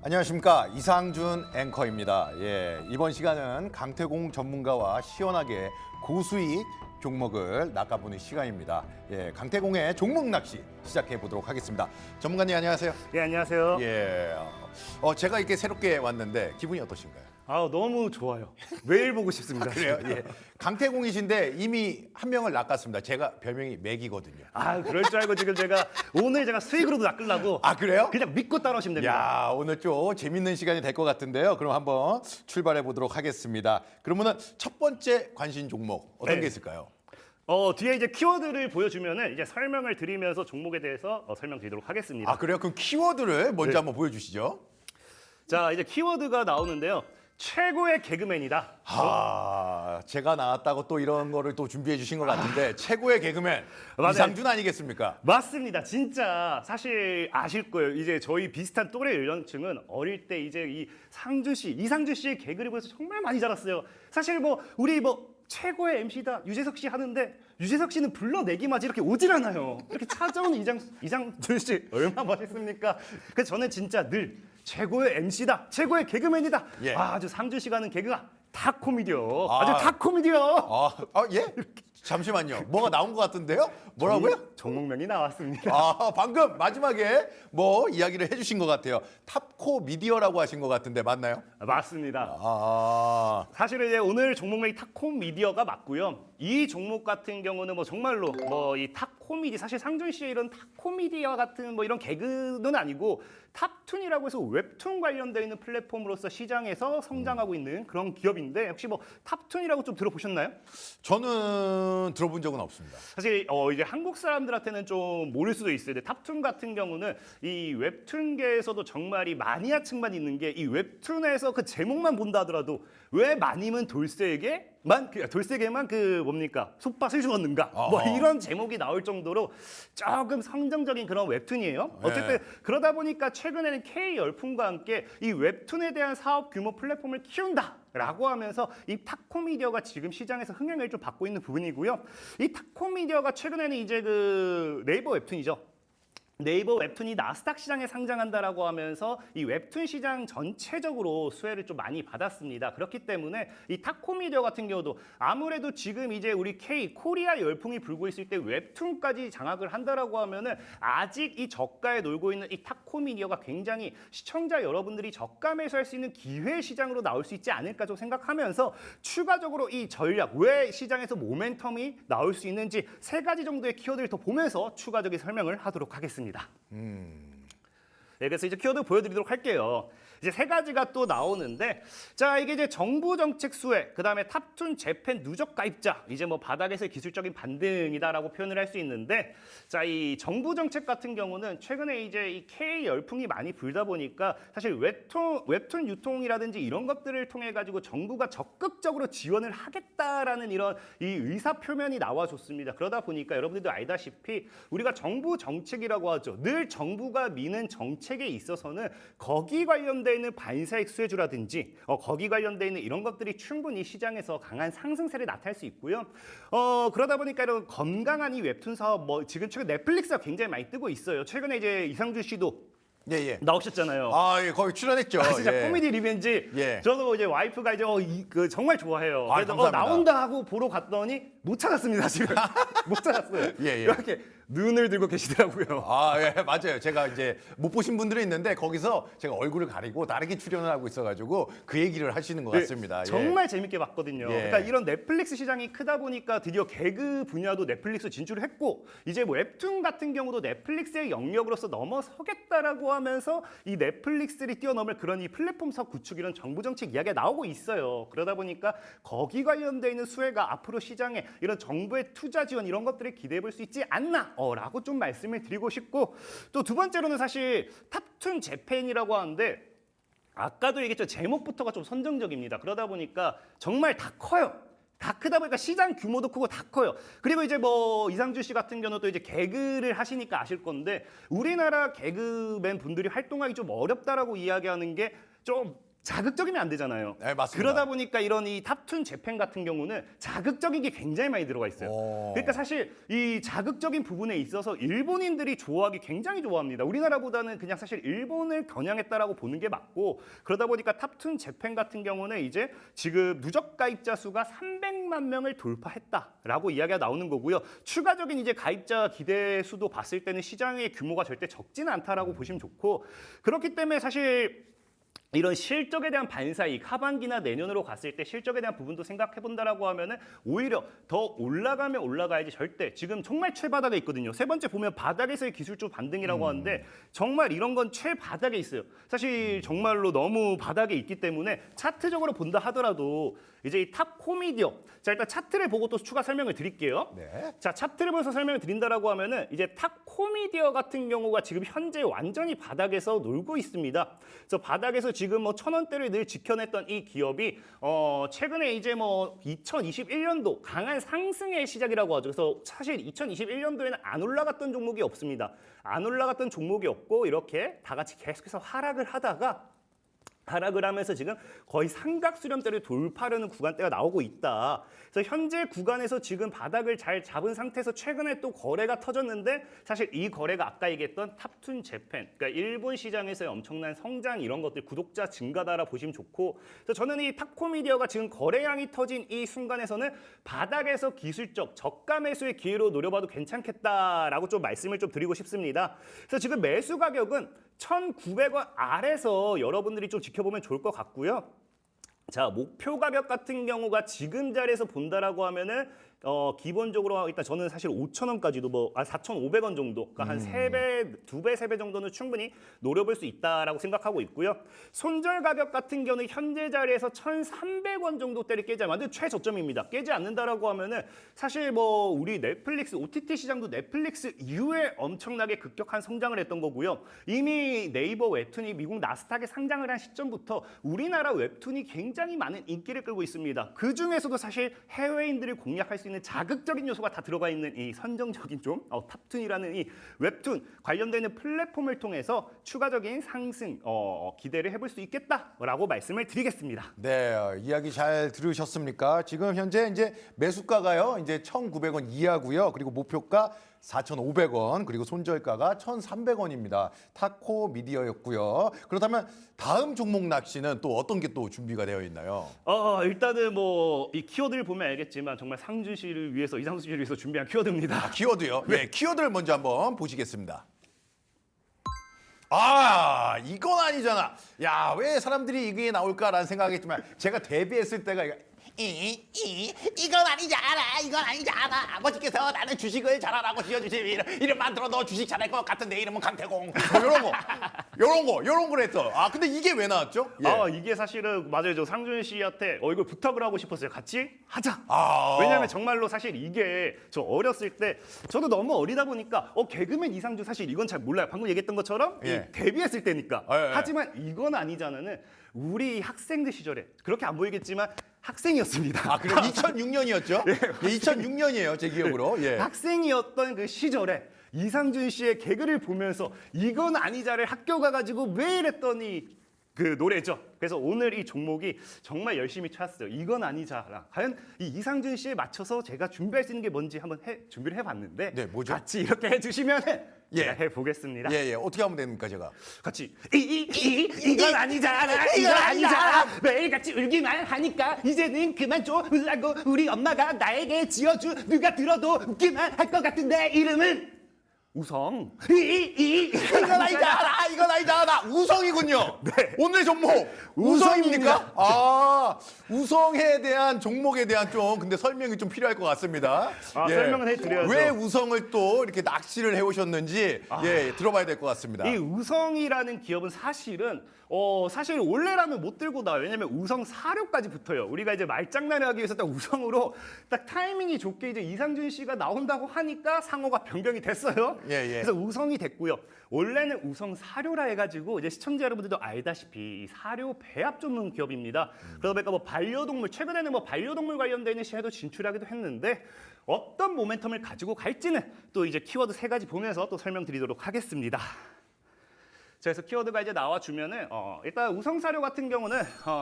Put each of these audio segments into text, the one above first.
안녕하십니까, 이상준 앵커입니다. 이번 시간은 강태공 전문가와 시원하게 고수익 종목을 낚아보는 시간입니다. 강태공의 종목 낚시 시작해 보도록 하겠습니다. 전문가님 안녕하세요. 네, 안녕하세요. 제가 이렇게 새롭게 왔는데 기분이 어떠신가요? 너무 좋아요. 매일 보고 싶습니다. 그래요? 강태공이신데 이미 한 명을 낚았습니다. 제가 별명이 맥이거든요. 그럴 줄 알고 지금 오늘 수익으로도 낚으려고. 그래요? 그냥 믿고 따라오시면 됩니다. 오늘 좀 재밌는 시간이 될 것 같은데요. 그럼 한번 출발해 보도록 하겠습니다. 그러면은 첫 번째 관심 종목 어떤 게 있을까요? 뒤에 이제 키워드를 보여주면은 이제 설명을 드리면서 종목에 대해서 설명드리도록 하겠습니다. 그래요? 그럼 키워드를 먼저 한번 보여주시죠. 자, 이제 키워드가 나오는데요. 최고의 개그맨이다. 제가 나왔다고 또 이런 거를 또 준비해 주신 것 같은데 최고의 개그맨 맞아요. 이상준 아니겠습니까? 맞습니다. 진짜 사실 아실 거예요. 이제 저희 비슷한 또래 연령층은 어릴 때 이제 이 상준 씨, 이상준 씨의 개그를 보면서 정말 많이 자랐어요. 사실 우리 최고의 MC다 유재석 씨 하는데 유재석 씨는 불러내기만 하지 이렇게 오질 않아요. 이렇게 찾아오는 이상준 씨 얼마나 멋있습니까? 그래서 저는 진짜 늘 최고의 MC다, 최고의 개그맨이다. 아주 상준 씨가 하는 개그가 다 코미디요. 아주 다 코미디요. 예? 잠시만요. 뭐가 나온 것 같은데요? 뭐라고요? 종목명이 나왔습니다. 방금 마지막에 이야기를 해주신 것 같아요. 탑코 미디어라고 하신 것 같은데 맞나요? 맞습니다. 사실은 이제 오늘 종목명이 탑코 미디어가 맞고요. 이 종목 같은 경우는 정말로 이 탑코미디, 사실 상준 씨의 이런 탑코미디와 같은 이런 개그는 아니고 탑툰이라고 해서 웹툰 관련되어 있는 플랫폼으로서 시장에서 성장하고 있는 그런 기업인데 혹시 탑툰이라고 좀 들어보셨나요? 저는 들어본 적은 없습니다. 사실 이제 한국 사람들한테는 좀 모를 수도 있어요. 근데 탑툰 같은 경우는 이 웹툰계에서도 정말 이 마니아층만 있는 게 이 웹툰에서 그 제목만 본다 하더라도 왜 마님은 돌쇠에게만 솥밭을 주었는가? 이런 제목이 나올 정도로 조금 성정적인 그런 웹툰이에요. 어쨌든 그러다 보니까 최근에는 K 열풍과 함께 이 웹툰에 대한 사업 규모 플랫폼을 키운다라고 하면서 이 탑코미디어가 지금 시장에서 흥행을 좀 받고 있는 부분이고요. 이 탑코미디어가 최근에는 이제 네이버 웹툰이죠. 네이버 웹툰이 나스닥 시장에 상장한다라고 하면서 이 웹툰 시장 전체적으로 수혜를 좀 많이 받았습니다. 그렇기 때문에 이 탑코미디어 같은 경우도 아무래도 지금 이제 우리 코리아 열풍이 불고 있을 때 웹툰까지 장악을 한다라고 하면은 아직 이 저가에 놀고 있는 이 탑코미디어가 굉장히 시청자 여러분들이 저가 매수할 수 있는 기회 시장으로 나올 수 있지 않을까 좀 생각하면서 추가적으로 이 전략, 왜 시장에서 모멘텀이 나올 수 있는지 3가지 정도의 키워드를 더 보면서 추가적인 설명을 하도록 하겠습니다. 그래서 이제 키워드 보여드리도록 할게요. 이제 3가지가 또 나오는데, 자, 이게 이제 정부 정책 수혜, 그 다음에 탑툰 재팬 누적 가입자, 이제 바닥에서의 기술적인 반등이다라고 표현을 할 수 있는데, 자, 이 정부 정책 같은 경우는 최근에 이제 이 K 열풍이 많이 불다 보니까 사실 웹툰 유통이라든지 이런 것들을 통해 가지고 정부가 적극적으로 지원을 하겠다라는 이런 이 의사 표면이 나와줬습니다. 그러다 보니까 여러분들도 알다시피 우리가 정부 정책이라고 하죠. 늘 정부가 미는 정책에 있어서는 거기 관련된 있는 반사익 수혜주라든지 거기 관련돼 있는 이런 것들이 충분히 시장에서 강한 상승세를 나타낼 수 있고요. 그러다 보니까 이런 건강한 이 웹툰 사업 지금 최근 넷플릭스가 굉장히 많이 뜨고 있어요. 최근에 이제 이상준 씨도 나오셨잖아요. 거기 출연했죠. 진짜 코미디 리벤지. 저도 이제 와이프가 이제 정말 좋아해요. 그래서 나온다 하고 보러 갔더니 못 찾았습니다. 지금 못 찾았어요. 이렇게 눈을 들고 계시더라고요. 맞아요. 제가 이제 못 보신 분들이 있는데 거기서 제가 얼굴을 가리고 다르게 출연을 하고 있어가지고 그 얘기를 하시는 것 같습니다. 정말 재밌게 봤거든요. 그러니까 이런 넷플릭스 시장이 크다 보니까 드디어 개그 분야도 넷플릭스 진출을 했고 이제 웹툰 같은 경우도 넷플릭스의 영역으로서 넘어서겠다라고 하면서 이 넷플릭스를 뛰어넘을 그런 이 플랫폼 사업 구축 이런 정부 정책 이야기가 나오고 있어요. 그러다 보니까 거기 관련돼 있는 수혜가 앞으로 시장에 이런 정부의 투자 지원 이런 것들을 기대해 볼 수 있지 않나 라고 좀 말씀을 드리고 싶고 또 두 번째로는 사실 탑툰 재팬이라고 하는데 아까도 얘기했죠. 제목부터가 좀 선정적입니다. 그러다 보니까 정말 다 커요. 다 크다 보니까 시장 규모도 크고 다 커요. 그리고 이제 이상준 씨 같은 경우는 또 이제 개그를 하시니까 아실 건데 우리나라 개그맨 분들이 활동하기 좀 어렵다라고 이야기하는 게 좀 자극적이면 안 되잖아요. 네, 맞습니다. 그러다 보니까 이런 이 탑툰 재팬 같은 경우는 자극적인 게 굉장히 많이 들어가 있어요. 그러니까 사실 이 자극적인 부분에 있어서 일본인들이 좋아하기 굉장히 좋아합니다. 우리나라보다는 그냥 사실 일본을 겨냥했다라고 보는 게 맞고, 그러다 보니까 탑툰 재팬 같은 경우는 이제 지금 누적 가입자 수가 300만 명을 돌파했다라고 이야기가 나오는 거고요. 추가적인 이제 가입자 기대 수도 봤을 때는 시장의 규모가 절대 적지는 않다라고 보시면 좋고, 그렇기 때문에 사실 이런 실적에 대한 반사이익, 하반기나 내년으로 갔을 때 실적에 대한 부분도 생각해 본다라고 하면은 오히려 더 올라가면 올라가야지, 절대 지금 정말 최바닥에 있거든요. 세 번째 보면 바닥에서의 기술적 반등이라고 하는데 정말 이런 건 최바닥에 있어요. 사실 정말로 너무 바닥에 있기 때문에 차트적으로 본다 하더라도 이제 이 탑 코미디어, 자 일단 차트를 보고 또 추가 설명을 드릴게요. 네. 자, 차트를 보면서 설명을 드린다라고 하면은 이제 탑 코미디어 같은 경우가 지금 현재 완전히 바닥에서 놀고 있습니다. 그래서 바닥에서 지금 뭐 1,000원대를 늘 지켜냈던 이 기업이 최근에 이제 뭐 2021년도 강한 상승의 시작이라고 하죠. 그래서 사실 2021년도에는 안 올라갔던 종목이 없습니다. 안 올라갔던 종목이 없고 이렇게 다 같이 계속해서 하락을 하면서 지금 거의 삼각 수렴대를 돌파하려는 구간대가 나오고 있다. 그래서 현재 구간에서 지금 바닥을 잘 잡은 상태에서 최근에 또 거래가 터졌는데, 사실 이 거래가 아까 얘기했던 탑툰 재팬, 그러니까 일본 시장에서의 엄청난 성장, 이런 것들 구독자 증가다라 보시면 좋고, 그래서 저는 이 탑코미디어가 지금 거래량이 터진 이 순간에서는 바닥에서 기술적 저가 매수의 기회로 노려봐도 괜찮겠다라고 좀 말씀을 좀 드리고 싶습니다. 그래서 지금 매수 가격은 1,900원 아래서 여러분들이 좀 지켜보면 좋을 것 같고요. 자, 목표 가격 같은 경우가 지금 자리에서 본다라고 하면은 기본적으로 일단 저는 사실 5,000원까지도 4,500원 정도, 그러니까 한 3배, 2배, 3배 정도는 충분히 노려볼 수 있다라고 생각하고 있고요. 손절 가격 같은 경우는 현재 자리에서 1,300원 정도대를 깨지 않으면 완전 최저점입니다. 깨지 않는다라고 하면은 사실 뭐 우리 넷플릭스, OTT 시장도 넷플릭스 이후에 엄청나게 급격한 성장을 했던 거고요. 이미 네이버 웹툰이 미국 나스닥에 상장을 한 시점부터 우리나라 웹툰이 굉장히 많은 인기를 끌고 있습니다. 그 중에서도 사실 해외인들을 공략할 수 있는 자극적인 요소가 다 들어가 있는 이 선정적인 좀 탑툰이라는 이 웹툰 관련되는 플랫폼을 통해서 추가적인 상승 기대를 해볼 수 있겠다라고 말씀을 드리겠습니다. 네, 이야기 잘 들으셨습니까? 지금 현재 이제 매수가가요, 이제 1,900원 이하고요. 그리고 목표가 4,500원, 그리고 손절가가 1,300원입니다. 타코 미디어였고요. 그렇다면 다음 종목 낚시는 또 어떤 게 또 준비가 되어 있나요? 일단은 뭐 이 키워드를 보면 알겠지만 정말 상준 씨를 위해서, 이상수 씨를 위해서 준비한 키워드입니다. 키워드요? 네, 키워드를 먼저 한번 보시겠습니다. 이건 아니잖아. 야, 왜 사람들이 이게 나올까라는 생각했지만 제가 데뷔했을 때가 이건 아니잖아. 이건 아니잖아. 아버지께서 나는 주식을 잘하라고 지어주신 이름만 들어도 주식 잘할 것 같은 내 이름은 강태공. 이런 걸 했어. 근데 이게 왜 나왔죠? 예. 이게 사실은 맞아요. 저 상준 씨한테 이걸 부탁을 하고 싶었어요. 같이 하자. 아. 왜냐하면 정말로 사실 이게 저 어렸을 때 저도 너무 어리다 보니까 개그맨 이상준 사실 이건 잘 몰라요. 방금 얘기했던 것처럼 예. 이 데뷔했을 때니까. 예. 하지만 이건 아니잖아는 우리 학생들 시절에 그렇게 안 보이겠지만 학생이었습니다. 그럼 2006년이었죠? 예, 2006년이에요, 제 기억으로. 예. 학생이었던 그 시절에 이상준 씨의 개그를 보면서 이건 아니자를 학교 가가지고 매일 했더니 그 노래죠. 그래서 오늘 이 종목이 정말 열심히 찾았어요. 이건 아니자랑 과연 이 이상준 씨에 맞춰서 제가 준비할 수 있는 게 뭔지 한번 준비를 해봤는데, 네, 뭐죠? 같이 이렇게 해주시면 예. 제가 해보겠습니다. 예. 어떻게 하면 됩니까, 제가? 같이 이건 아니잖아. 이건 아니잖아. 매일같이 울기만 하니까 이제는 그만 좀 울라고 우리 엄마가 나에게 지어준, 누가 들어도 웃기만 할 것 같은데 이름은 우성. 이건 아니잖아. 우성이군요. 네. 오늘 종목 우성입니까? 우성에 대한 종목에 대한 좀 근데 설명이 좀 필요할 것 같습니다. 설명은 해드려야죠. 왜 우성을 또 이렇게 낚시를 해오셨는지 들어봐야 될 것 같습니다. 이 우성이라는 기업은 사실은 사실 원래라면 못 들고 나와요. 왜냐면 우성 사료까지 붙어요. 우리가 이제 말장난을 하기 위해서 딱 우성으로 딱 타이밍이 좋게 이제 이상준 씨가 나온다고 하니까 상호가 변경이 됐어요. 예. 그래서 우성이 됐고요. 원래는 우성 사료라 해가지고 이제 시청자 여러분들도 알다시피 이 사료 배합 전문 기업입니다. 그러다 보니까 뭐 반려동물, 최근에는 뭐 반려동물 관련된 시장에도 진출하기도 했는데 어떤 모멘텀을 가지고 갈지는 또 이제 키워드 3가지 보면서 또 설명드리도록 하겠습니다. 자, 그래서 키워드가 이제 나와주면은 일단 우성사료 같은 경우는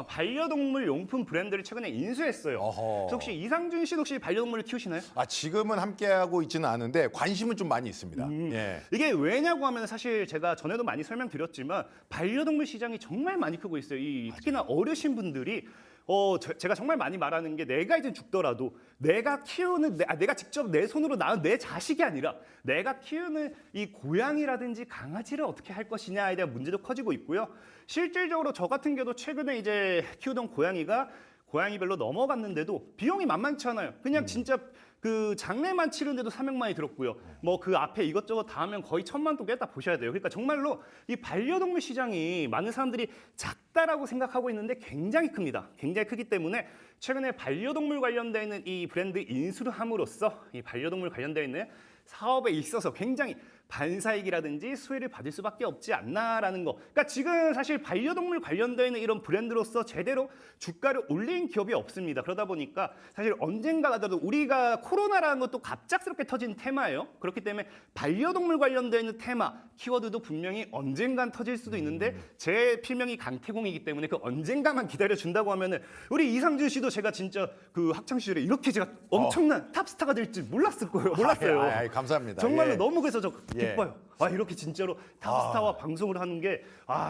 반려동물 용품 브랜드를 최근에 인수했어요. 어허. 그래서 혹시 이상준 씨도 혹시 반려동물을 키우시나요? 지금은 함께하고 있지는 않은데 관심은 좀 많이 있습니다. 예. 이게 왜냐고 하면 사실 제가 전에도 많이 설명드렸지만 반려동물 시장이 정말 많이 크고 있어요. 특히나 어르신 분들이 제가 정말 많이 말하는 게 내가 이제 죽더라도 내가 키우는 내가 직접 내 손으로 낳은 내 자식이 아니라 내가 키우는 이 고양이라든지 강아지를 어떻게 할 것이냐에 대한 문제도 커지고 있고요. 실질적으로 저 같은 경우도 최근에 이제 키우던 고양이가 고양이별로 넘어갔는데도 비용이 만만치 않아요. 그냥 진짜 그 장례만 치르는데도 300만이 들었고요. 뭐 그 앞에 이것저것 다 하면 거의 1,000만 도 깼다 보셔야 돼요. 그러니까 정말로 이 반려동물 시장이 많은 사람들이 작다라고 생각하고 있는데 굉장히 큽니다. 굉장히 크기 때문에 최근에 반려동물 관련되어 있는 이 브랜드 인수를 함으로써 이 반려동물 관련되어 있는 사업에 있어서 굉장히 반사이익이라든지 수혜를 받을 수밖에 없지 않나라는 거. 그러니까 지금 사실 반려동물 관련되어 있는 이런 브랜드로서 제대로 주가를 올린 기업이 없습니다. 그러다 보니까 사실 언젠가라도 우리가 코로나라는 것도 갑작스럽게 터진 테마예요. 그렇기 때문에 반려동물 관련되어 있는 테마, 키워드도 분명히 언젠간 터질 수도 있는데 제 필명이 강태공이기 때문에 그 언젠가만 기다려준다고 하면은 우리 이상준 씨도 제가 진짜 그 학창 시절에 이렇게 제가 엄청난 탑스타가 될 줄 몰랐을 거예요. 몰랐어요. 감사합니다. 정말로 예. 너무 그래서 저 예. 기뻐요. 이렇게 진짜로 탑스타와 방송을 하는 게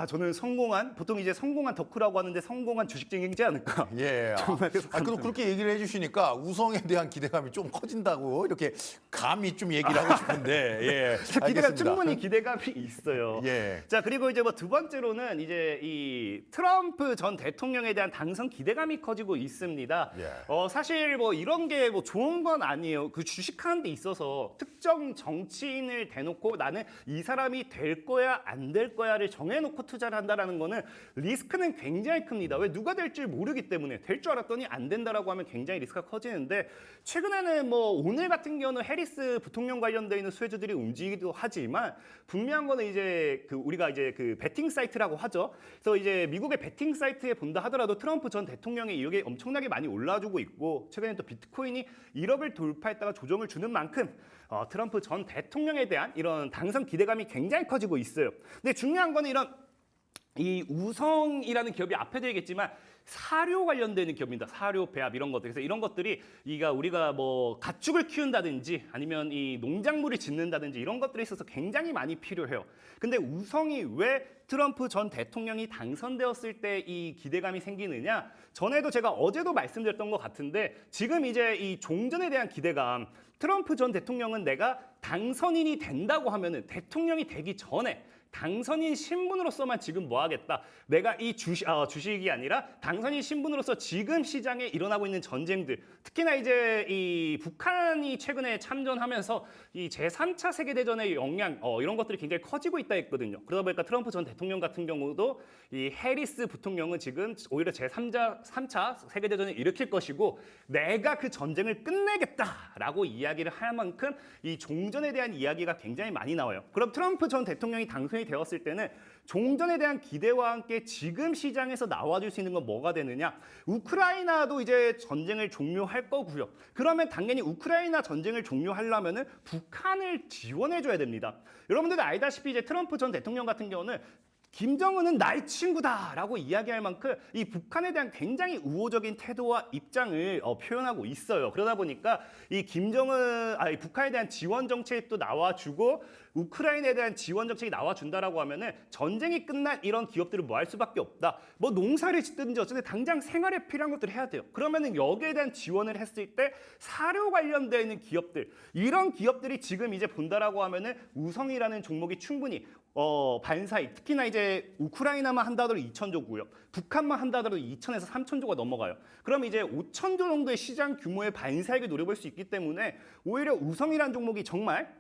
저는 성공한 보통 이제 성공한 덕후라고 하는데 성공한 주식쟁이지 않을까. 예. 정말 그래서 그럼 그렇게 얘기를 해주시니까 우성에 대한 기대감이 좀 커진다고 이렇게 감히 좀 얘기를 하고 싶은데 예. 기대감 알겠습니다. 충분히 기대감이 있어요. 예. 자, 그리고 이제 뭐 두 번째로는 이제 이 트럼프 전 대통령에 대한 당선 기대감이 커지고 있습니다. 예. 사실 뭐 이런 게 뭐 좋은 건 아니에요. 그 주식하는 데 있어서 특정 정치인을 대놓고 나는 이 사람이 될 거야 안 될 거야를 정해놓고 투자를 한다라는 거는 리스크는 굉장히 큽니다. 왜 누가 될 줄 모르기 때문에 될 줄 알았더니 안 된다라고 하면 굉장히 리스크가 커지는데 최근에는 뭐 오늘 같은 경우는 해리스 부통령 관련돼 있는 수혜주들이 움직이기도 하지만 분명한 거는 이제 우리가 이제 그 베팅 사이트라고 하죠. 그래서 이제 미국의 베팅 사이트에 본다 하더라도 트럼프 전 대통령의 이력이 엄청나게 많이 올라주고 있고 최근에 또 비트코인이 1억을 돌파했다가 조정을 주는 만큼 트럼프 전 대통령에 대한 이런 당선 기대감이 굉장히 커지고 있어요. 근데 중요한 거는 이 우성이라는 기업이 앞에 되겠지만 사료 관련되는 기업입니다. 사료, 배합 이런 것들. 그래서 이런 것들이 우리가 뭐 가축을 키운다든지 아니면 이 농작물을 짓는다든지 이런 것들에 있어서 굉장히 많이 필요해요. 근데 우성이 왜 트럼프 전 대통령이 당선되었을 때 이 기대감이 생기느냐? 전에도 제가 어제도 말씀드렸던 것 같은데 지금 이제 이 종전에 대한 기대감 트럼프 전 대통령은 내가 당선인이 된다고 하면은 대통령이 되기 전에 당선인 신분으로서만 지금 뭐 하겠다. 내가 이 주식이 아니라 당선인 신분으로서 지금 시장에 일어나고 있는 전쟁들, 특히나 이제 이 북한이 최근에 참전하면서 이 제3차 세계대전의 영향 이런 것들이 굉장히 커지고 있다 했거든요. 그러다 보니까 트럼프 전 대통령 같은 경우도 이 해리스 부통령은 지금 오히려 제3차 세계대전을 일으킬 것이고 내가 그 전쟁을 끝내겠다라고 이야기를 할 만큼 이 종전에 대한 이야기가 굉장히 많이 나와요. 그럼 트럼프 전 대통령이 당선이 되었을 때는 종전에 대한 기대와 함께 지금 시장에서 나와줄 수 있는 건 뭐가 되느냐? 우크라이나도 이제 전쟁을 종료할 거고요. 그러면 당연히 우크라이나 전쟁을 종료하려면은 북한을 지원해줘야 됩니다. 여러분들도 알다시피 이제 트럼프 전 대통령 같은 경우는 김정은은 나의 친구다라고 이야기할 만큼 이 북한에 대한 굉장히 우호적인 태도와 입장을 표현하고 있어요. 그러다 보니까 이 북한에 대한 지원 정책도 나와주고 우크라이나에 대한 지원 정책이 나와준다라고 하면은 전쟁이 끝난 이런 기업들을 뭐 할 수밖에 없다. 뭐 농사를 짓든지 어쨌든 당장 생활에 필요한 것들을 해야 돼요. 그러면은 여기에 대한 지원을 했을 때 사료 관련되어 있는 기업들 이런 기업들이 지금 이제 본다라고 하면은 우성이라는 종목이 충분히 반사익 특히나 이제 우크라이나만 한다더라도 2,000조고요. 북한만 한다더라도 2,000에서 3,000조가 넘어가요. 그럼 이제 5,000조 정도의 시장 규모의 반사익을 노려볼 수 있기 때문에 오히려 우성이라는 종목이 정말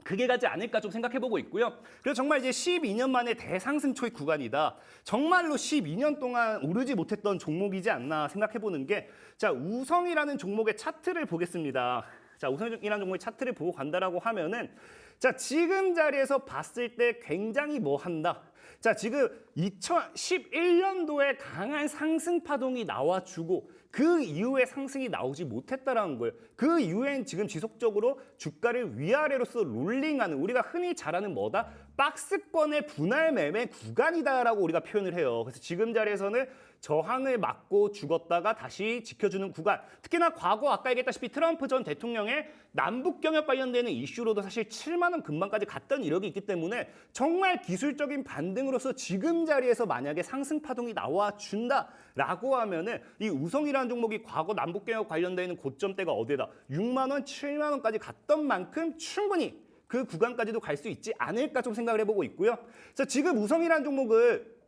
크게 가지 않을까 좀 생각해보고 있고요. 그래서 정말 이제 12년 만에 대상승초의 구간이다. 정말로 12년 동안 오르지 못했던 종목이지 않나 생각해보는 게 자, 우성이라는 종목의 차트를 보겠습니다. 자, 우성이라는 종목의 차트를 보고 간다라고 하면은 자, 지금 자리에서 봤을 때 굉장히 뭐 한다? 자, 지금 2011년도에 강한 상승 파동이 나와주고 그 이후에 상승이 나오지 못했다라는 거예요. 그 이후엔 지금 지속적으로 주가를 위아래로서 롤링하는, 우리가 흔히 잘 아는 뭐다? 박스권의 분할 매매 구간이다라고 우리가 표현을 해요. 그래서 지금 자리에서는 저항을 맞고 죽었다가 다시 지켜주는 구간. 특히나 과거 아까 얘기했다시피 트럼프 전 대통령의 남북 경협 관련되는 이슈로도 사실 7만 원 근방까지 갔던 이력이 있기 때문에 정말 기술적인 반등으로서 지금 자리에서 만약에 상승 파동이 나와준다라고 하면은 이 우성이라는 종목이 과거 남북 경협 관련되는 고점대가 어디다 6만 원, 7만 원까지 갔던 만큼 충분히 그 구간까지도 갈 수 있지 않을까 좀 생각을 해보고 있고요. 그래서 지금 우성이라는 종목을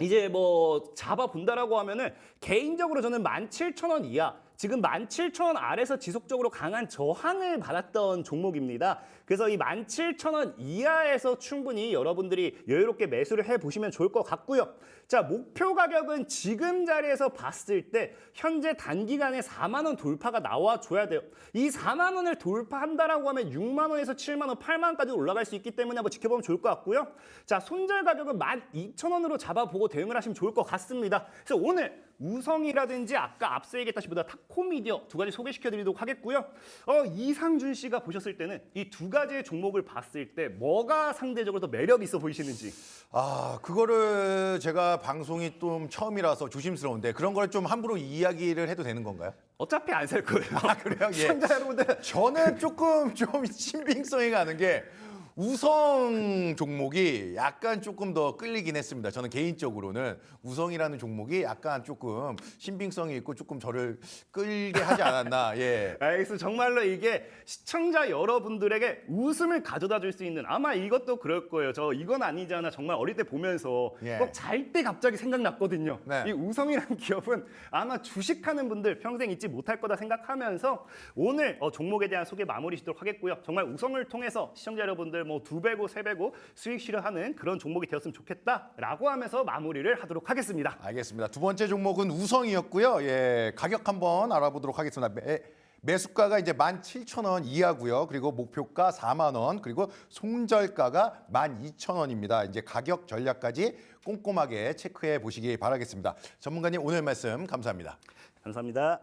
이제 뭐 잡아본다라고 하면은 개인적으로 저는 17,000원 이하, 지금 17,000원 아래서 지속적으로 강한 저항을 받았던 종목입니다. 그래서 이 17,000원 이하에서 충분히 여러분들이 여유롭게 매수를 해보시면 좋을 것 같고요. 자, 목표 가격은 지금 자리에서 봤을 때 현재 단기간에 4만 원 돌파가 나와줘야 돼요. 이 4만 원을 돌파한다라고 하면 6만 원에서 7만 원, 8만 원까지 올라갈 수 있기 때문에 한번 지켜보면 좋을 것 같고요. 자, 손절 가격은 12,000원으로 잡아보고 대응을 하시면 좋을 것 같습니다. 그래서 오늘 우성이라든지 아까 앞서 얘기했다시피 타코미디어 두 가지 소개시켜드리도록 하겠고요. 이상준 씨가 보셨을 때는 이 두 가지의 종목을 봤을 때 뭐가 상대적으로 더 매력 있어 보이시는지. 아, 그거를 제가 방송이 좀 처음이라서 조심스러운데 그런 걸 좀 함부로 이야기를 해도 되는 건가요? 어차피 안 살 거예요. 아, 그래요? 예. 시청자 여러분들. 저는 조금 좀 신빙성이 가는 게 우성 종목이 약간 조금 더 끌리긴 했습니다. 저는 개인적으로는 우성이라는 종목이 약간 조금 신빙성이 있고 조금 저를 끌게 하지 않았나. 예. 그래서 정말로 이게 시청자 여러분들에게 웃음을 가져다 줄 수 있는, 아마 이것도 그럴 거예요. 저 이건 아니잖아. 정말 어릴 때 보면서 예. 꼭 잘 때 갑자기 생각났거든요. 네. 이 우성이라는 기업은 아마 주식하는 분들 평생 잊지 못할 거다 생각하면서 오늘 종목에 대한 소개 마무리 짓도록 하겠고요. 정말 우성을 통해서 시청자 여러분들 뭐 2배고 3배고 수익 실현하는 그런 종목이 되었으면 좋겠다라고 하면서 마무리를 하도록 하겠습니다. 알겠습니다. 두 번째 종목은 우성이었고요. 예, 가격 한번 알아보도록 하겠습니다. 매수가가 이제 17,000원 이하고요. 그리고 목표가 4만 원, 그리고 손절가가 12,000원입니다. 이제 가격 전략까지 꼼꼼하게 체크해 보시기 바라겠습니다. 전문가님 오늘 말씀 감사합니다. 감사합니다.